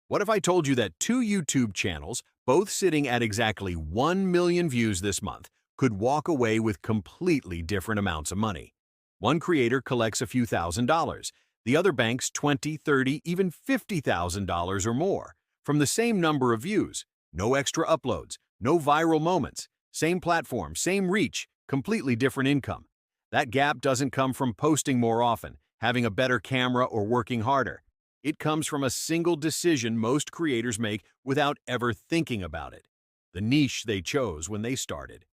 What if I told you that two YouTube channels, both sitting at exactly 1 million views this month, could walk away with completely different amounts of money? One creator collects a few $1,000s, the other banks 20, 30, even $50,000 or more from the same number of views. No extra uploads, no viral moments, same platform, same reach, completely different income. That gap doesn't come from posting more often, having a better camera, or working harder. It comes from a single decision most creators make without ever thinking about it: the niche they chose when they started.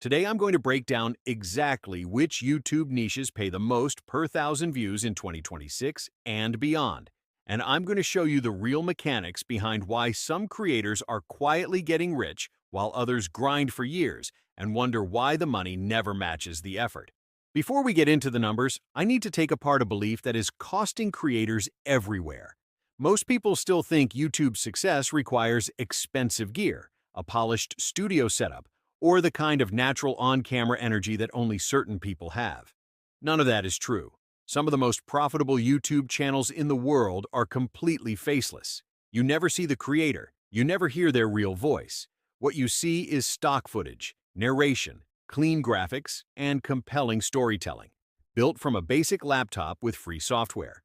Today, I'm going to break down exactly which YouTube niches pay the most per thousand views in 2026 and beyond. And I'm going to show you the real mechanics behind why some creators are quietly getting rich while others grind for years and wonder why the money never matches the effort. Before we get into the numbers, I need to take apart a belief that is costing creators everywhere. Most people still think YouTube's success requires expensive gear, a polished studio setup, or the kind of natural on-camera energy that only certain people have. None of that is true. Some of the most profitable YouTube channels in the world are completely faceless. You never see the creator, you never hear their real voice. What you see is stock footage, narration, clean graphics, and compelling storytelling, built from a basic laptop with free software.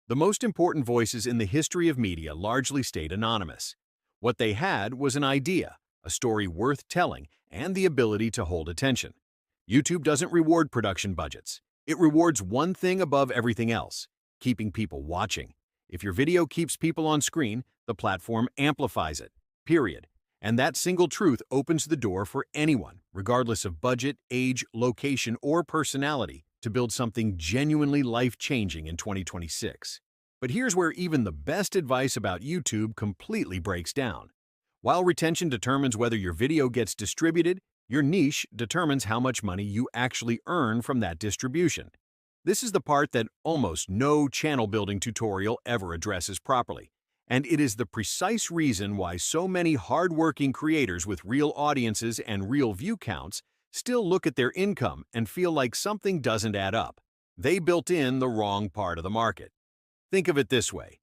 The most important voices in the history of media largely stayed anonymous. What they had was an idea, a story worth telling, and the ability to hold attention. YouTube doesn't reward production budgets. It rewards one thing above everything else: keeping people watching. If your video keeps people on screen, the platform amplifies it, period. And that single truth opens the door for anyone, regardless of budget, age, location, or personality, to build something genuinely life-changing in 2026. But here's where even the best advice about YouTube completely breaks down. While retention determines whether your video gets distributed, your niche determines how much money you actually earn from that distribution. This is the part that almost no channel-building tutorial ever addresses properly. And it is the precise reason why so many hard-working creators with real audiences and real view counts still look at their income and feel like something doesn't add up. They built in the wrong part of the market. Think of it this way.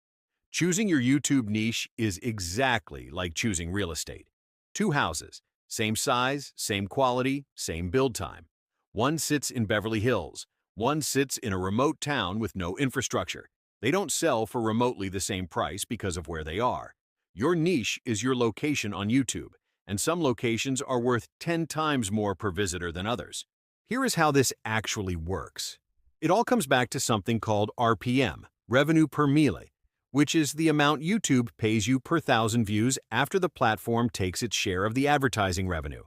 Choosing your YouTube niche is exactly like choosing real estate. Two houses, same size, same quality, same build time. One sits in Beverly Hills. One sits in a remote town with no infrastructure. They don't sell for remotely the same price because of where they are. Your niche is your location on YouTube, and some locations are worth 10 times more per visitor than others. Here is how this actually works. It all comes back to something called RPM, revenue per mille, which is the amount YouTube pays you per thousand views after the platform takes its share of the advertising revenue.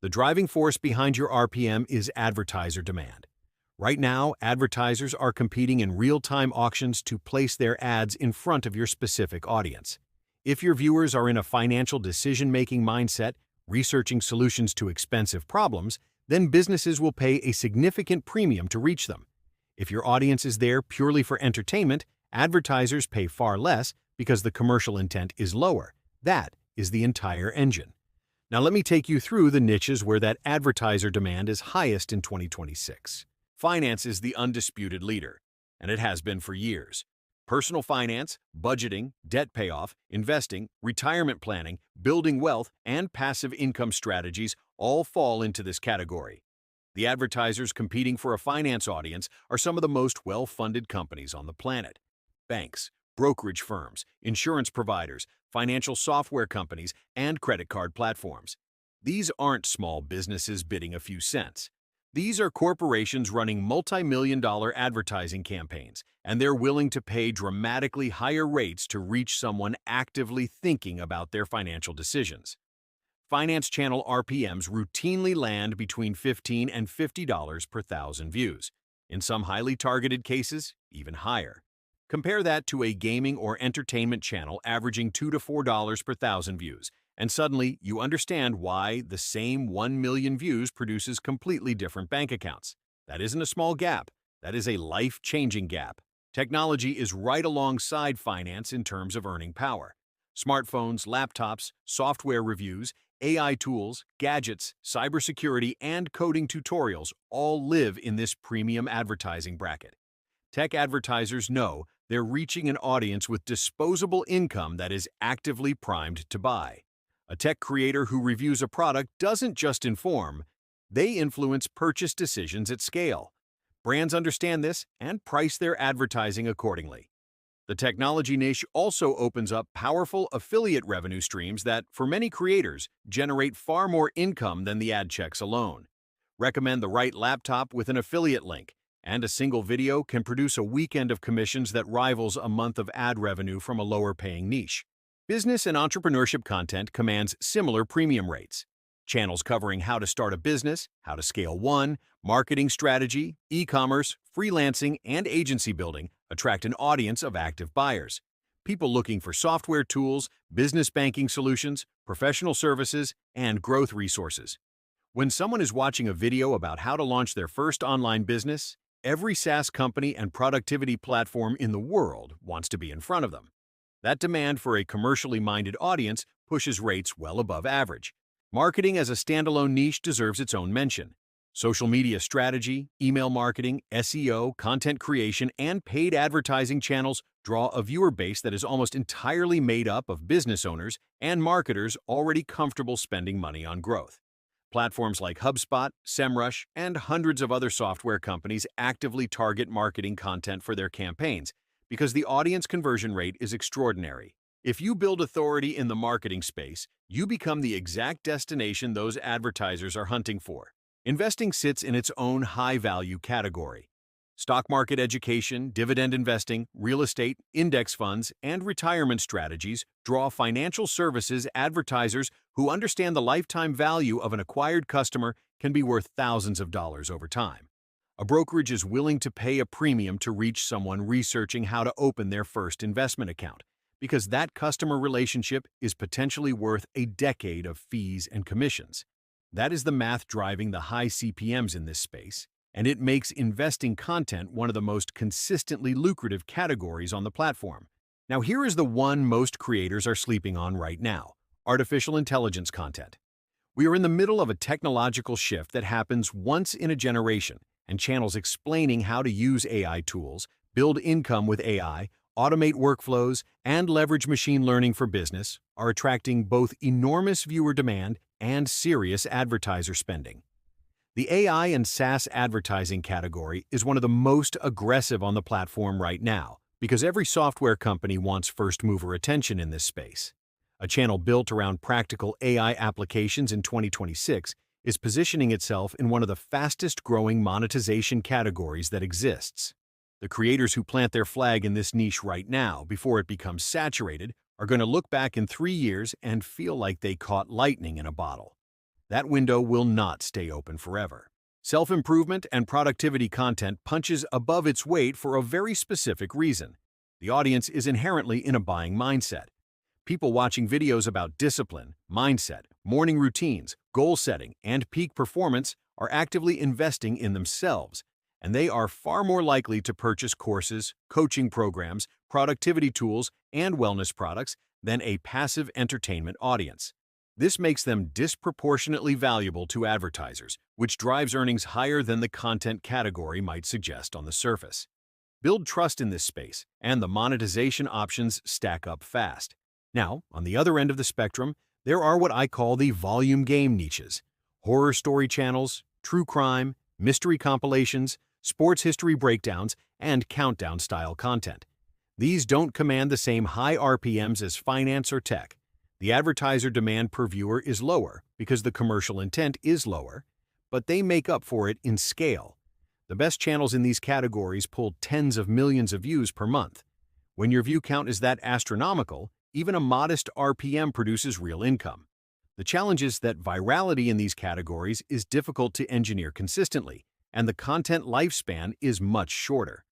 The driving force behind your RPM is advertiser demand. Right now, advertisers are competing in real-time auctions to place their ads in front of your specific audience. If your viewers are in a financial decision-making mindset, researching solutions to expensive problems, then businesses will pay a significant premium to reach them. If your audience is there purely for entertainment, advertisers pay far less because the commercial intent is lower. That is the entire engine. Now let me take you through the niches where that advertiser demand is highest in 2026. Finance is the undisputed leader, and it has been for years. Personal finance, budgeting, debt payoff, investing, retirement planning, building wealth, and passive income strategies all fall into this category. The advertisers competing for a finance audience are some of the most well-funded companies on the planet. Banks, brokerage firms, insurance providers, financial software companies, and credit card platforms. These aren't small businesses bidding a few cents. These are corporations running multi-million-dollar advertising campaigns, and they're willing to pay dramatically higher rates to reach someone actively thinking about their financial decisions. Finance channel RPMs routinely land between $15 and $50 per thousand views. In some highly targeted cases, even higher. Compare that to a gaming or entertainment channel averaging $2 to $4 per thousand views, and suddenly you understand why the same 1 million views produces completely different bank accounts. That isn't a small gap. That is a life-changing gap. Technology is right alongside finance in terms of earning power. Smartphones, laptops, software reviews, AI tools, gadgets, cybersecurity, and coding tutorials all live in this premium advertising bracket. Tech advertisers know they're reaching an audience with disposable income that is actively primed to buy. A tech creator who reviews a product doesn't just inform, they influence purchase decisions at scale. Brands understand this and price their advertising accordingly. The technology niche also opens up powerful affiliate revenue streams that, for many creators, generate far more income than the ad checks alone. Recommend the right laptop with an affiliate link, and a single video can produce a weekend of commissions that rivals a month of ad revenue from a lower-paying niche. Business and entrepreneurship content commands similar premium rates. Channels covering how to start a business, how to scale one, marketing strategy, e-commerce, freelancing, and agency building attract an audience of active buyers. People looking for software tools, business banking solutions, professional services, and growth resources. When someone is watching a video about how to launch their first online business, every SaaS company and productivity platform in the world wants to be in front of them. That demand for a commercially minded audience pushes rates well above average. Marketing as a standalone niche deserves its own mention. Social media strategy, email marketing, SEO, content creation, and paid advertising channels draw a viewer base that is almost entirely made up of business owners and marketers already comfortable spending money on growth. Platforms like HubSpot, SEMrush, and hundreds of other software companies actively target marketing content for their campaigns because the audience conversion rate is extraordinary. If you build authority in the marketing space, you become the exact destination those advertisers are hunting for. Investing sits in its own high-value category. Stock market education, dividend investing, real estate, index funds, and retirement strategies draw financial services advertisers who understand the lifetime value of an acquired customer can be worth thousands of dollars over time. A brokerage is willing to pay a premium to reach someone researching how to open their first investment account, because that customer relationship is potentially worth a decade of fees and commissions. That is the math driving the high CPMs in this space, and it makes investing content one of the most consistently lucrative categories on the platform. Now, here is the one most creators are sleeping on right now: artificial intelligence content. We are in the middle of a technological shift that happens once in a generation, and channels explaining how to use AI tools, build income with AI, automate workflows, and leverage machine learning for business are attracting both enormous viewer demand and serious advertiser spending. The AI and SaaS advertising category is one of the most aggressive on the platform right now because every software company wants first-mover attention in this space. A channel built around practical AI applications in 2026 is positioning itself in one of the fastest-growing monetization categories that exists. The creators who plant their flag in this niche right now before it becomes saturated are going to look back in 3 years and feel like they caught lightning in a bottle. That window will not stay open forever. Self-improvement and productivity content punches above its weight for a very specific reason. The audience is inherently in a buying mindset. People watching videos about discipline, mindset, morning routines, goal setting, and peak performance are actively investing in themselves, and they are far more likely to purchase courses, coaching programs, productivity tools, and wellness products than a passive entertainment audience. This makes them disproportionately valuable to advertisers, which drives earnings higher than the content category might suggest on the surface. Build trust in this space, and the monetization options stack up fast. Now, on the other end of the spectrum, there are what I call the volume game niches: horror story channels, true crime, mystery compilations, sports history breakdowns, and countdown-style content. These don't command the same high RPMs as finance or tech. The advertiser demand per viewer is lower because the commercial intent is lower, but they make up for it in scale. The best channels in these categories pull tens of millions of views per month. When your view count is that astronomical, even a modest RPM produces real income. The challenge is that virality in these categories is difficult to engineer consistently, and the content lifespan is much shorter.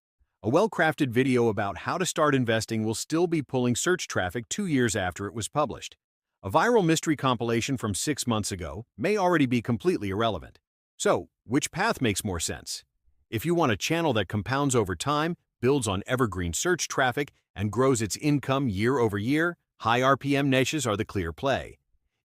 A well-crafted video about how to start investing will still be pulling search traffic 2 years after it was published. A viral mystery compilation from 6 months ago may already be completely irrelevant. So, which path makes more sense? If you want a channel that compounds over time, builds on evergreen search traffic, and grows its income year over year, high RPM niches are the clear play.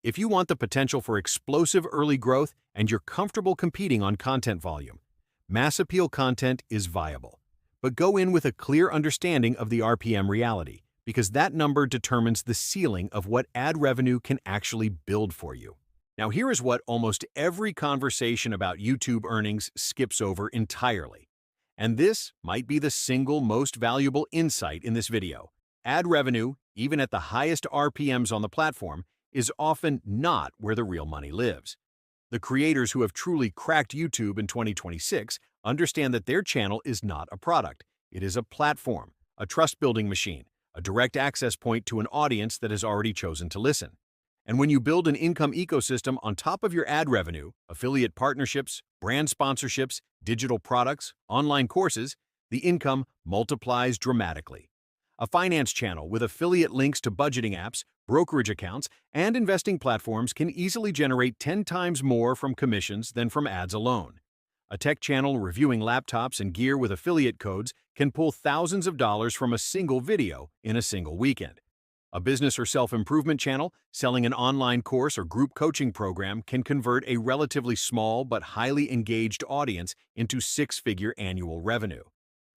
If you want the potential for explosive early growth and you're comfortable competing on content volume, mass appeal content is viable. but go in with a clear understanding of the RPM reality, because that number determines the ceiling of what ad revenue can actually build for you. Now, here is what almost every conversation about YouTube earnings skips over entirely. And this might be the single most valuable insight in this video. Ad revenue, even at the highest RPMs on the platform, is often not where the real money lives. The creators who have truly cracked YouTube in 2026 understand that their channel is not a product. It is a platform, a trust-building machine, a direct access point to an audience that has already chosen to listen. And when you build an income ecosystem on top of your ad revenue, affiliate partnerships, brand sponsorships, digital products, online courses, the income multiplies dramatically. A finance channel with affiliate links to budgeting apps, brokerage accounts, and investing platforms can easily generate 10 times more from commissions than from ads alone. A tech channel reviewing laptops and gear with affiliate codes can pull thousands of dollars from a single video in a single weekend. A business or self-improvement channel selling an online course or group coaching program can convert a relatively small but highly engaged audience into six-figure annual revenue.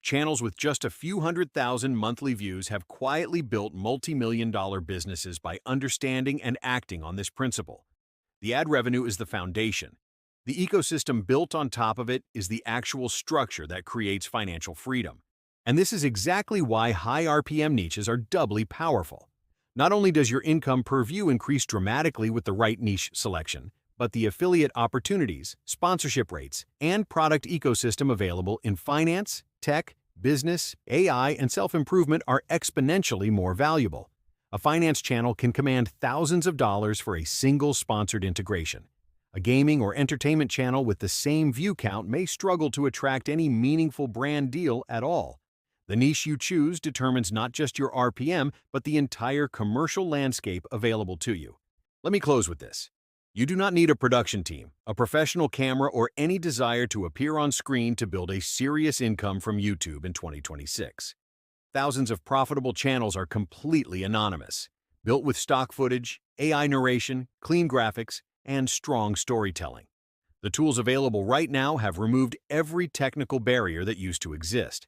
Channels with just a few 100,000 monthly views have quietly built multi-million-dollar businesses by understanding and acting on this principle. The ad revenue is the foundation. The ecosystem built on top of it is the actual structure that creates financial freedom. And this is exactly why high RPM niches are doubly powerful. Not only does your income per view increase dramatically with the right niche selection, but the affiliate opportunities, sponsorship rates, and product ecosystem available in finance, tech, business, AI, and self-improvement are exponentially more valuable. A finance channel can command thousands of dollars for a single sponsored integration. A gaming or entertainment channel with the same view count may struggle to attract any meaningful brand deal at all. The niche you choose determines not just your RPM, but the entire commercial landscape available to you. Let me close with this. You do not need a production team, a professional camera, or any desire to appear on screen to build a serious income from YouTube in 2026. Thousands of profitable channels are completely anonymous, built with stock footage, AI narration, clean graphics, and strong storytelling. The tools available right now have removed every technical barrier that used to exist.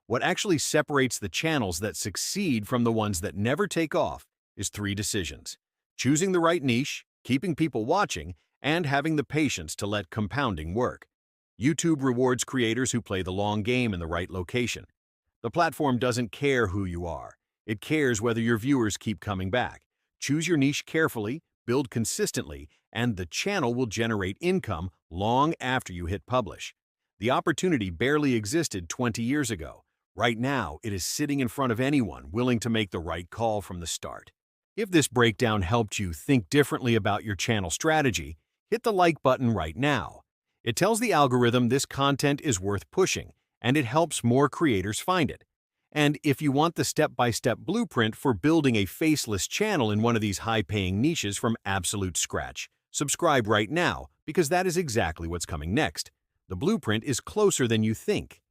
What actually separates the channels that succeed from the ones that never take off is three decisions: choosing the right niche, keeping people watching, and having the patience to let compounding work. YouTube rewards creators who play the long game in the right location. The platform doesn't care who you are. It cares whether your viewers keep coming back. Choose your niche carefully, build consistently, and the channel will generate income long after you hit publish. The opportunity barely existed 20 years ago. Right now, it is sitting in front of anyone willing to make the right call from the start. If this breakdown helped you think differently about your channel strategy, hit the like button right now. It tells the algorithm this content is worth pushing, and it helps more creators find it. And if you want the step-by-step blueprint for building a faceless channel in one of these high-paying niches from absolute scratch, subscribe right now, because that is exactly what's coming next. The blueprint is closer than you think.